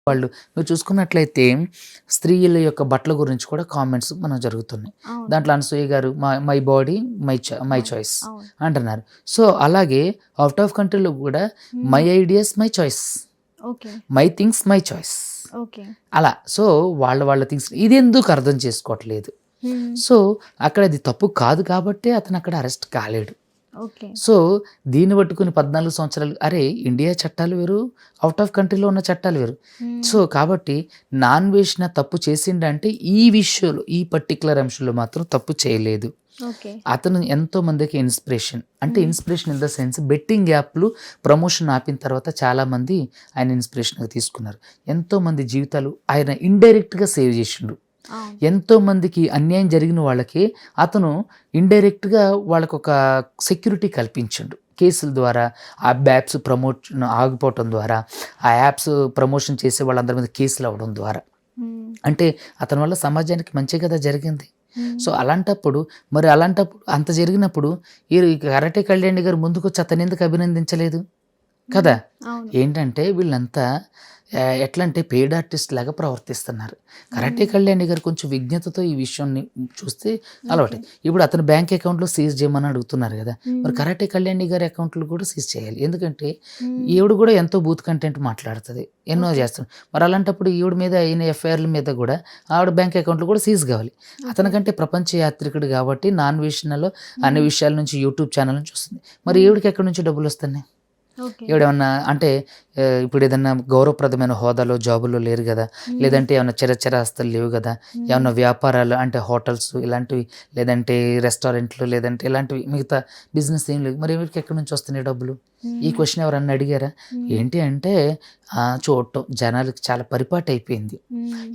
వాళ్ళు మీరు చూసుకున్నట్లయితే స్త్రీల యొక్క బట్టల గురించి కూడా కామెంట్స్ మనం జరుగుతున్నాయి. అవును. దాంట్లో అనసూయ గారు మై బాడీ మై చాయిస్ అవును. అంటున్నారు. సో అలాగే అవుట్ ఆఫ్ కంట్రీలో కూడా my ideas my choice, okay. My things my choice okay. అలా. సో వాళ్ళ థింగ్స్ ఇది ఎందుకు అర్థం చేసుకోవట్లేదు. సో అక్కడ అది తప్పు కాదు కాబట్టి అతను అక్కడ అరెస్ట్ కాలేడు. ఓకే. సో దీన్ని పట్టుకుని 14 సంవత్సరాలు అరే ఇండియా చట్టాలు వేరు, అవుట్ ఆఫ్ కంట్రీలో ఉన్న చట్టాలు వేరు. సో కాబట్టి నాన్ వేసిన తప్పు చేసిండంటే ఈ విషయంలో ఈ పర్టికులర్ అంశంలో మాత్రం తప్పు చేయలేదు. ఓకే. అతను ఎంతో మందికి ఇన్స్పిరేషన్, అంటే inspiration in the sense betting యాప్లు ప్రమోషన్ ఆపిన తర్వాత చాలామంది ఆయన ఇన్స్పిరేషన్గా తీసుకున్నారు. ఎంతోమంది జీవితాలు ఆయన ఇండైరెక్ట్గా సేవ్ చేసిండు. అవును. ఎంతో మందికి అన్యాయం జరిగిన వాళ్ళకి అతను ఇండైరెక్ట్గా వాళ్ళకు ఒక సెక్యూరిటీ కల్పించిండు కేసుల ద్వారా. ఆ యాప్స్ ప్రమోషన్ ఆగిపోవటం ద్వారా, ఆ యాప్స్ ప్రమోషన్ చేసే వాళ్ళందరి మీద కేసులు అవ్వడం ద్వారా, అంటే అతని వల్ల సమాజానికి మంచి కదా జరిగింది. సో అలాంటప్పుడు అంత జరిగినప్పుడు ఈ కరాటే కళ్యాణి గారు ముందుకు వచ్చి అతను ఎందుకు అభినందించలేదు కదా? అవును. ఏంటంటే వీళ్ళంతా ఎట్లా అంటే పెయిడ్ ఆర్టిస్ట్ లాగా ప్రవర్తిస్తున్నారు. కరాటే కళ్యాణి గారు కొంచెం విజ్ఞతతో ఈ విషయాన్ని చూస్తే అలవాటు. ఇప్పుడు అతను బ్యాంక్ అకౌంట్లో సీజ్ చేయమని అడుగుతున్నారు కదా, మరి కరాటే కళ్యాణి గారి అకౌంట్లు కూడా సీజ్ చేయాలి. ఎందుకంటే ఈవిడ కూడా ఎంతో బూత్ కంటెంట్ మాట్లాడుతుంది, ఎన్నో చేస్తుంది. మరి అలాంటప్పుడు ఈవిడ మీద అయిన ఎఫ్ఐఆర్ల మీద కూడా ఆవిడ బ్యాంక్ అకౌంట్లు కూడా సీజ్ కావాలి. అతనికంటే ప్రపంచ యాత్రికుడు కాబట్టి నాన్ వేషన్లో అన్ని విషయాల నుంచి యూట్యూబ్ ఛానల్ నుంచి వస్తుంది. మరి ఈవిడికి ఎక్కడి నుంచి డబ్బులు వస్తున్నాయి? ఏమన్నా అంటే ఇప్పుడు ఏదన్నా గౌరవప్రదమైన హోదాలో జాబుల్లో లేరు కదా, లేదంటే ఏమన్నా చిరచిరాస్తులు లేవు కదా, ఏమన్నా వ్యాపారాలు అంటే హోటల్స్ ఇలాంటివి, లేదంటే రెస్టారెంట్లు, లేదంటే ఇలాంటివి మిగతా బిజినెస్ ఏం లేవు. మరి ఎవరికి ఎక్కడి నుంచి వస్తున్నాయి డబ్బులు? ఈ క్వశ్చన్ ఎవరన్నా అడిగారా? ఏంటి అంటే చూడటం జనాలకి చాలా పరిపాటి అయిపోయింది.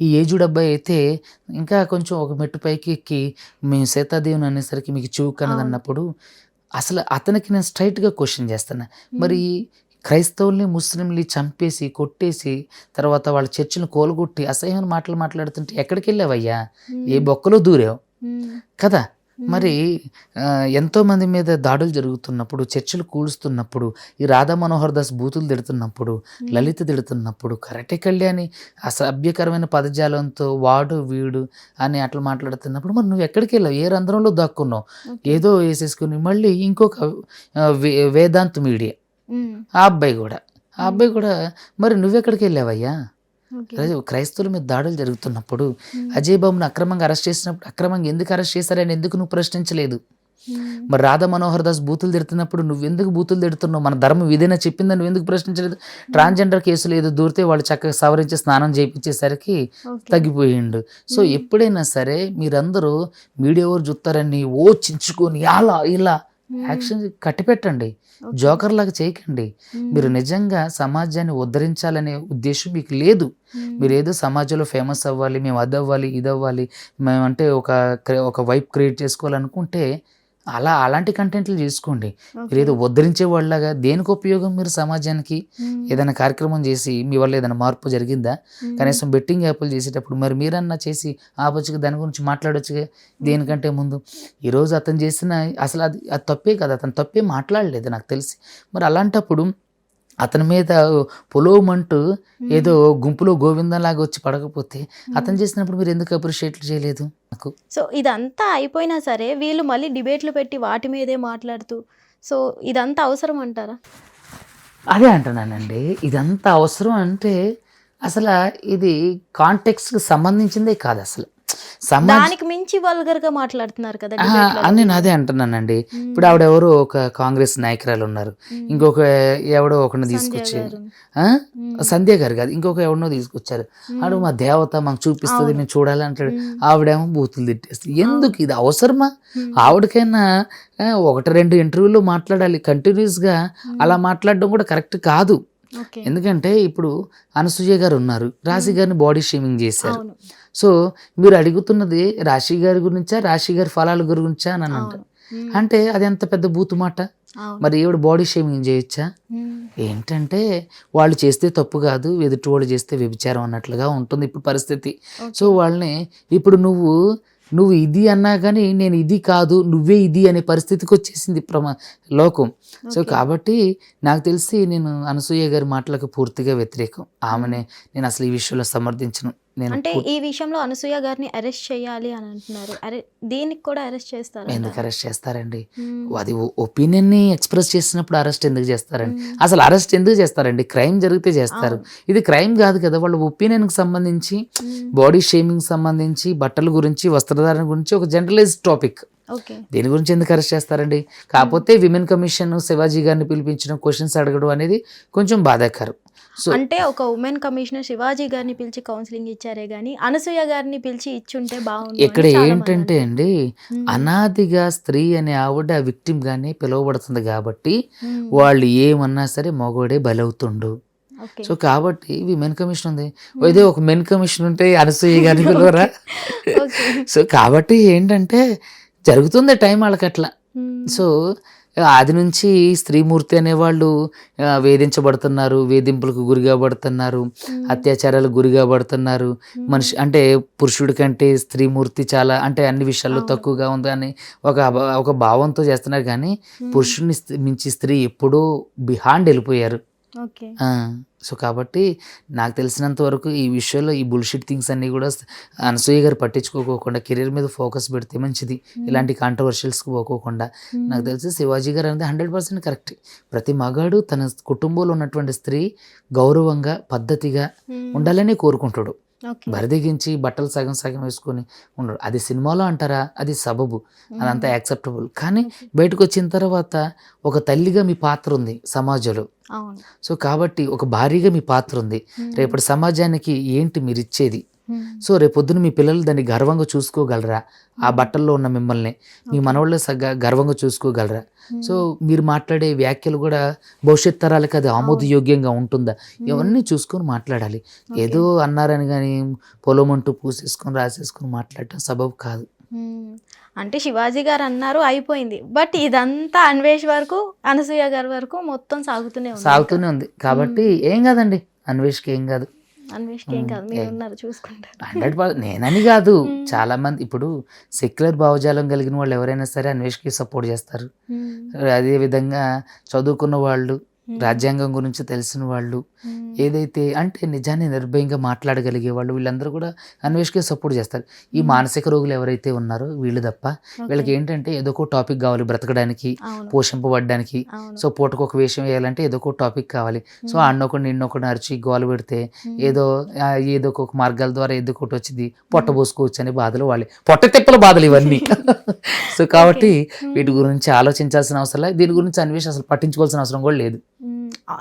ఈ ఏజ్డ్ అబ్బాయి అయితే ఇంకా కొంచెం ఒక మెట్టు పైకి ఎక్కి మేము సీతాదేవిని అనేసరికి మీకు చూకనది అన్నప్పుడు అసలు అతనికి నేను స్ట్రైట్గా క్వశ్చన్ చేస్తున్నా, మరి క్రైస్తవుల్ని ముస్లింని చంపేసి కొట్టేసి తర్వాత వాళ్ళ చర్చిని కోలుగొట్టి అసహ్యమైన మాటలు మాట్లాడుతుంటే ఎక్కడికి వెళ్ళావయ్యా? ఏ బొక్కలో దూరావు కదా? మరి ఎంతోమంది మీద దాడులు జరుగుతున్నప్పుడు, చర్చలు కూలుస్తున్నప్పుడు, ఈ రాధా మనోహర్ దాస్ బూతులు తిడుతున్నప్పుడు, లలిత తిడుతున్నప్పుడు, కరాటే కళ్యాణి అసభ్యకరమైన పదజాలంతో వాడు వీడు అని అట్లా మాట్లాడుతున్నప్పుడు మరి నువ్వు ఎక్కడికి వెళ్ళావు? ఏ రంధ్రంలో దాక్కున్నావు? ఏదో వేసేసుకుని మళ్ళీ ఇంకొక వేదాంత్ మీడియా ఆ అబ్బాయి కూడా మరి నువ్వెక్కడికి వెళ్ళావయ్యా? క్రైస్తవుల మీద దాడులు జరుగుతున్నప్పుడు అజయ్ బాబును అక్రమంగా అరెస్ట్ చేసినప్పుడు అక్రమంగా ఎందుకు అరెస్ట్ చేశారని ఎందుకు నువ్వు ప్రశ్నించలేదు? మరి రాధా మనోహర్ దాస్ బూతులు తిడుతున్నప్పుడు నువ్వెందుకు బూతులు తిడుతున్నావు? మన ధర్మం ఏదైనా చెప్పిందని నువ్వు ఎందుకు ప్రశ్నించలేదు? ట్రాన్స్జెండర్ కేసులు ఏదో దూరితే వాళ్ళు చక్కగా సవరించి స్నానం చేయించేసరికి తగ్గిపోయిండు. సో ఎప్పుడైనా సరే మీరందరూ మీడియా ఎవరు చూస్తారని చించుకొని అలా ఇలా యాక్షన్ కట్టిపెట్టండి, జోకర్ లాగా చేయకండి. మీరు నిజంగా సమాజాన్ని ఉద్ధరించాలనే ఉద్దేశం మీకు లేదు. మీరు ఏదో సమాజంలో ఫేమస్ అవ్వాలి, మేము అది అవ్వాలి ఇది అవ్వాలి, మేమంటే ఒక వైప్ క్రియేట్ చేసుకోవాలనుకుంటే అలాంటి కంటెంట్లు చేసుకోండి. మీరు ఏదో ఉద్ధరించే వాళ్ళలాగా దేనికి ఉపయోగం? మీరు సమాజానికి ఏదైనా కార్యక్రమం చేసి మీ వల్ల ఏదైనా మార్పు జరిగిందా? కనీసం బెట్టింగ్ యాప్లు చేసేటప్పుడు మరి మీరన్నా చేసి ఆపొచ్చుగా, దాని గురించి మాట్లాడొచ్చుగా దేనికంటే ముందు. ఈరోజు అతను చేసిన అసలు అది తప్పే కదా, అతను తప్పే మాట్లాడలేదు నాకు తెలిసి. మరి అలాంటప్పుడు అతని మీద పొలోమంటూ ఏదో గుంపులో గోవిందంలాగా వచ్చి పడకపోతే అతను చేసినప్పుడు మీరు ఎందుకు అప్రిషియేట్ చేయలేదు? నాకు సో ఇదంతా అయిపోయినా సరే వీళ్ళు మళ్ళీ డిబేట్లు పెట్టి వాటి మీదే మాట్లాడుతూ, సో ఇదంతా అవసరం అంటారా? అదే అంటున్నానండి, ఇదంతా అవసరం అంటే అసలు ఇది కాంటెక్స్ట్కి సంబంధించిందే కాదు. అసలు దానికి మించి వల్గర్ గా మాట్లాడుతున్నారు కదా అని నేను అదే అంటున్నానండి. ఇప్పుడు ఆవిడెవరో ఒక కాంగ్రెస్ నాయకురాలు ఉన్నారు, ఇంకొక ఎవడో ఒకరిని తీసుకొచ్చి సంధ్య గారు కాదు ఇంకొక ఎవరినో తీసుకొచ్చారు. ఆడు మా దేవత మాకు చూపిస్తుంది మేము చూడాలి అంటాడు, ఆవిడేమో బూతులు తిట్టేస్తుంది. ఎందుకు ఇది అవసరమా? ఆవిడకైనా 1-2 ఇంటర్వ్యూలో మాట్లాడాలి, కంటిన్యూస్గా అలా మాట్లాడడం కూడా కరెక్ట్ కాదు. ఎందుకంటే ఇప్పుడు అనసూయ గారు ఉన్నారు, రాశి గారిని బాడీ షేమింగ్ చేశారు. సో మీరు అడుగుతున్నది రాశి గారి గురించా, రాశి గారి ఫలాల గురించా అని అంటారు. అంటే అది ఎంత పెద్ద బూతు మాట. మరి ఈవిడ బాడీ షేమింగ్ చేయొచ్చా? ఏంటంటే వాళ్ళు చేస్తే తప్పు కాదు, ఎదుటి వాళ్ళు చేస్తే వ్యభిచారం అన్నట్లుగా ఉంటుంది ఇప్పుడు పరిస్థితి. సో వాళ్ళని ఇప్పుడు నువ్వు నువ్వు ఇది అన్నా కానీ నేను ఇది కాదు నువ్వే ఇది అనే పరిస్థితికి వచ్చేసింది లోకం. So okay. కాబట్టి నాకు తెలిసి నేను అనసూయ గారి మాటలకు పూర్తిగా వ్యతిరేకం. ఆమెనే నేను అసలు ఈ విషయంలో సమర్థించను. నేను అంటే ఈ విషయంలో అనసూయ గారిని అరెస్ట్ చేయాలి అని అంటున్నారు. దీనికి కూడా అరెస్ట్ చేస్తారు ఎందుకు అరెస్ట్ చేస్తారండి? అది ఒపీనియన్ని ఎక్స్ప్రెస్ చేసినప్పుడు అరెస్ట్ ఎందుకు చేస్తారండి? అసలు అరెస్ట్ ఎందుకు చేస్తారండి? క్రైమ్ జరిగితే చేస్తారు. ఇది క్రైమ్ కాదు కదా. వాళ్ళ ఒపీనియన్కి సంబంధించి, బాడీ షేమింగ్ సంబంధించి, బట్టల గురించి, వస్త్రధారణ గురించి ఒక జనరలైజ్డ్ టాపిక్. ఓకే. దీని గురించి ఎందుకు అరెస్ట్ చేస్తారండి? కాకపోతే విమెన్ కమిషన్ శివాజీ గారిని పిలిపించడం, క్వశ్చన్స్ అడగడం అనేది కొంచెం బాధాకరం. సో అంటే ఒక ఉమెన్ కమిషనర్ శివాజీ గారిని పిలిచి కౌన్సిలింగ్ ఇచ్చారే గానీ అనసూయ గారిని పిలిచి ఇచ్చుంటే బాగుండు ఇక్కడ అని చాలా మంది ఏంటంటే అంటారు. అండి, అనాదిగా స్త్రీ అనే ఆవిడ విక్టిమ్ గానే పిలువబడుతుంది కాబట్టి మ్మ్. వాళ్ళు ఏమన్నా సరే మగవాడే బలవుతుండు. ఓకే. సో కాబట్టి విమెన్ కమిషన్ ఉంది. ఇదే ఒక మెన్ కమిషన్ ఉంటే అనసూయ గారిని పిలవరా? ఓకే. సో కాబట్టి ఏంటంటే జరుగుతుంది టైం వాళ్ళకి అట్లా. మ్మ్. సో ఆది నుంచి స్త్రీమూర్తి అనేవాళ్ళు వేధించబడుతున్నారు, వేధింపులకు గురిగా పడుతున్నారు, అత్యాచారాలకు గురిగా పడుతున్నారు. మనిషి అంటే పురుషుడి కంటే స్త్రీమూర్తి చాలా అంటే అన్ని విషయాల్లో అవును. తక్కువగా ఉందని ఒక భావంతో చేస్తున్నారు. కానీ పురుషుడిని మించి స్త్రీ ఎప్పుడూ బిహాండ్ వెళ్ళిపోయారు. ఓకే. సో కాబట్టి నాకు తెలిసినంత వరకు ఈ విషయంలో ఈ బుల్షిట్ థింగ్స్ అన్నీ కూడా అనసూయ గారు పట్టించుకోకుండా కెరీర్ మీద ఫోకస్ పెడితే మంచిది. ఇలాంటి కాంట్రవర్షియల్స్కి పోకోకుండా. నాకు తెలిసి శివాజీ గారు అనేది 100% కరెక్ట్. ప్రతి మగాడు తన కుటుంబంలో ఉన్నటువంటి స్త్రీ గౌరవంగా పద్ధతిగా ఉండాలని కోరుకుంటాడు. ఓకే. బరిదెగించి బట్టలు సగం సగం వేసుకొని ఉండడు. అది సినిమాలో అంటారా, అది సబబు, అదంతా యాక్సెప్టబుల్. కానీ బయటకు వచ్చిన తర్వాత ఒక తల్లిగా మీ పాత్ర ఉంది సమాజంలో. అవును. సో కాబట్టి ఒక భార్యగా మీ పాత్ర ఉంది. రేపటి సమాజానికి ఏంటి మీరు ఇచ్చేది? సో రేపొద్దున మీ పిల్లలు దాన్ని గర్వంగా చూసుకోగలరా? ఆ బట్టల్లో ఉన్న మిమ్మల్ని మీ మనవాళ్ళు గర్వంగా చూసుకోగలరా? సో మీరు మాట్లాడే వ్యాఖ్యలు కూడా భవిష్యత్ తరాలకు అది ఆమోదయోగ్యంగా ఉంటుందా? ఇవన్నీ చూసుకొని మాట్లాడాలి. ఏదో అన్నారని కానీ పొలం అంటూ పూసేసుకొని రాసేసుకొని మాట్లాడటం సబబు కాదు. అంటే శివాజీ గారు అన్నారు అయిపోయింది. బట్ ఇదంతా అన్వేష్ వరకు అనసూయ గారి వరకు మొత్తం సాగుతూనే ఉంది. కాబట్టి ఏం కాదండి, అన్వేష్కి ఏం కాదు. అన్వేష్కి ఏం కాదు, మీరు ఉన్నారు చూసుకుంటారు. 100% నేనని కాదు, చాలా మంది ఇప్పుడు సెక్యులర్ భావజాలం కలిగిన వాళ్ళు ఎవరైనా సరే అన్వేష్కి సపోర్ట్ చేస్తారు. అదే విధంగా చదువుకున్న వాళ్ళు, రాజ్యాంగం గురించి తెలిసిన వాళ్ళు, ఏదైతే అంటే నిజాన్ని నిర్భయంగా మాట్లాడగలిగే వాళ్ళు, వీళ్ళందరూ కూడా అన్వేష్కే సపోర్ట్ చేస్తారు. ఈ మానసిక రోగులు ఎవరైతే ఉన్నారో వీళ్ళు తప్ప వీళ్ళకి ఏంటంటే ఏదో ఒక టాపిక్ కావాలి బ్రతకడానికి, పోషింపబడడానికి. సో పూటకు ఒక వేషం వేయాలంటే ఏదో ఒక టాపిక్ కావాలి. సో అన్నొకటి నిన్నొకటి అరిచి గోలు పెడితే ఏదో ఒక మార్గాల ద్వారా ఏదో ఒకటి వచ్చింది పొట్టబోసుకోవచ్చు అనే బాధలు వాళ్ళే, పొట్ట తిప్పల బాధలు ఇవన్నీ. సో కాబట్టి వీటి గురించి ఆలోచించాల్సిన అవసరం లేదు. దీని గురించి అన్వేష్ అసలు పట్టించుకోవాల్సిన అవసరం కూడా లేదు.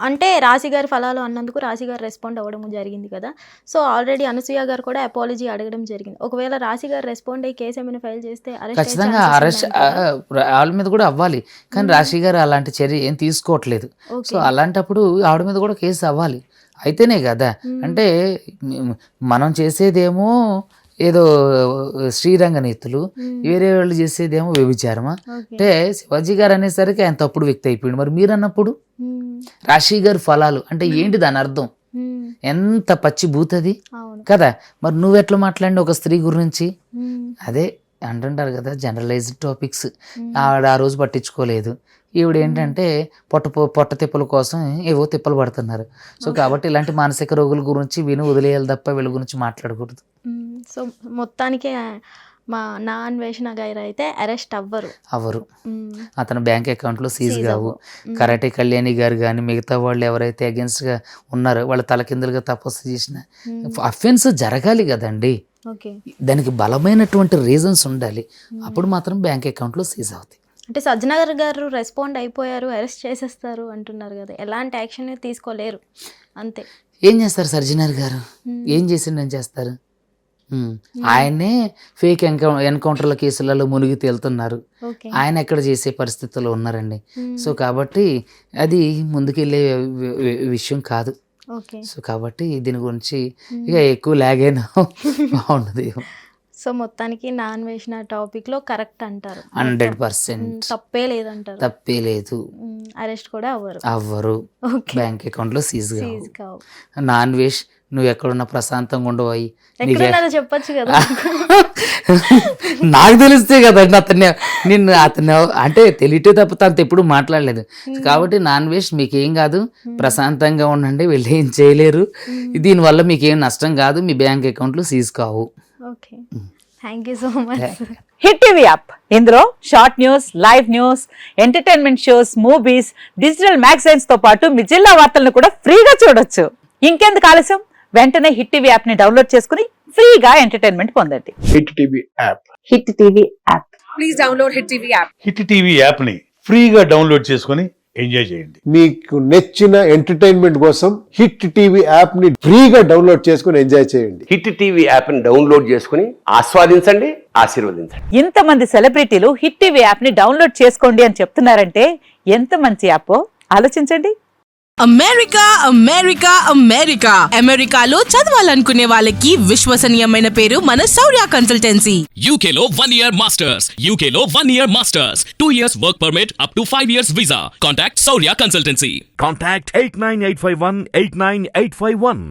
అంటే రాశి గారి ఫలాలు అన్నందుకు రాశి గారు రెస్పాండ్ అవ్వడం జరిగింది కదా. సో ఆల్రెడీ అనసూయ గారు కూడా అపాలజీ అడగడం జరిగింది. ఒకవేళ రాశి గారు రెస్పాండ్ అయ్యి కేసు ఏమైనా ఫైల్ చేస్తే ఖచ్చితంగా అరెస్ట్ వాళ్ళ మీద కూడా అవ్వాలి. కానీ రాశి గారు అలాంటి చర్య ఏం తీసుకోవట్లేదు. సో అలాంటప్పుడు ఆవిడ మీద కూడా కేసు అవ్వాలి, అయితేనే కదా. అంటే మనం చేసేదేమో ఏదో శ్రీరంగ నీతులు, వేరే వాళ్ళు చేసేదేమో వ్యభిచారమా? అంటే శివాజీ గారు అనేసరికి ఆయన తప్పుడు వ్యక్తి అయిపోయింది. మరి మీరు అన్నప్పుడు రాశి గారి ఫలాలు అంటే ఏంటి దాని అర్థం? ఎంత పచ్చి బూతది కదా. మరి నువ్వెట్లా మాట్లాడి ఒక స్త్రీ గురించి? అదే అంటుంటారు కదా జనరలైజ్డ్ టాపిక్స్. ఆవిడ ఆ రోజు పట్టించుకోలేదు. ఈవిడ ఏంటంటే పొట్ట తిప్పల కోసం ఏవో తిప్పలు పడుతున్నారు. సో కాబట్టి ఇలాంటి మానసిక రోగుల గురించి విని వదిలేయాలి తప్ప వీళ్ళ గురించి మాట్లాడకూడదు. సో మొత్తానికి నా అన్వేషణ గారు అయితే అరెస్ట్ అవ్వరు. అతని బ్యాంక్ అకౌంట్లో సీజ్ కావు. కరాటే కళ్యాణి గారు కానీ మిగతా వాళ్ళు ఎవరైతే అగెన్స్ట్ గా ఉన్నారో వాళ్ళ తలకిందులుగా తపస్సు చేసిన అఫెన్స్ జరగాలి కదండి. దానికి బలమైనటువంటి రీజన్స్ ఉండాలి. అప్పుడు మాత్రం బ్యాంక్ అకౌంట్లో సీజ్ అవుతాయి. అంటే సజ్జనగర్ గారు రెస్పాండ్ అయిపోయారు, అరెస్ట్ చేసేస్తారు అంటున్నారు కదా. ఎలాంటి యాక్షన్ తీసుకోలేరు అంతే. ఏం చేస్తారు సజ్జనగర్ గారు? ఏం చేసిండని చేస్తారు? ఆయనే ఫేక్ ఎన్కౌంటర్ల కేసులలో మునిగి తేలుతున్నారు. ఆయన ఎక్కడ చేసే పరిస్థితుల్లో ఉన్నారండి. సో కాబట్టి అది ముందుకెళ్ళే విషయం కాదు. సో కాబట్టి దీని గురించి ఇక ఎక్కువ లాగ్ అయినా బాగుండదు. సో మొత్తానికి నా అన్వేషణ టాపిక్ లో కరెక్ట్ అంటారు. 100% తప్పే లేదంటారు. తప్పే లేదు. అరెస్ట్ కూడా అవ్వరు. బ్యాంక్ అకౌంట్ లో సీజ్ కావు. నాన్ వేష్ నువ్వు ఎక్కడున్నా ప్రశాంతంగా ఉండబోయి ఎక్కడున్నారో చెప్పొచ్చు కదా. నాకు తెలిస్తే కదండి అతన్ని అంటే తెలియటే తప్ప అంత ఎప్పుడు మాట్లాడలేదు. కాబట్టి నాన్ వెజ్ మీకేం కాదు, ప్రశాంతంగా ఉండండి, వెళ్ళి ఏం చేయలేరు, దీనివల్ల మీకేం నష్టం కాదు, మీ బ్యాంక్ అకౌంట్లు సీజ్ కావు. Okay, thank you so much. Hit TV app, ఇందులో short news, live news, entertainment shows, movies, digital magazines తో పాటు మీ జిల్లా వార్తలను కూడా ఫ్రీగా చూడొచ్చు. ఇంకెందుకు ఆలస్యం, వెంటనే హిట్ టీవీ యాప్ ని డౌన్లోడ్ చేసుకుని ఫ్రీగా ఎంటర్టైన్మెంట్ పొందండి. Hit TV app. Hit TV app. Please download hit TV app. Hit TV యాప్ని ఫ్రీగా డౌన్లోడ్ చేసుకొని ఎంజాయ్ చేయండి. మీకు నచ్చిన ఎంటర్టైన్మెంట్ కోసం హిట్ టీవీ యాప్ ని ఫ్రీగా డౌన్లోడ్ చేసుకుని ఎంజాయ్ చేయండి. హిట్ టీవీ యాప్ని డౌన్లోడ్ చేసుకుని ఆస్వాదించండి, ఆశీర్వదించండి. ఇంతమంది సెలబ్రిటీలు హిట్ టీవీ యాప్ ని డౌన్లోడ్ చేసుకోండి అని చెప్తున్నారంటే ఎంత మంచి యాప్ ఆలోచించండి. అమెరికా అమెరికా అమెరికా అమెరికాలో చదవాలనుకునే వాళ్ళకి విశ్వసనీయమైన పేరు మన శౌర్య consultancy. UK Law 1 Year Masters. UK Law 1 Year Masters. 2 years work permit up to 5 years visa. Contact Saurya Consultancy. Contact 89851 89851.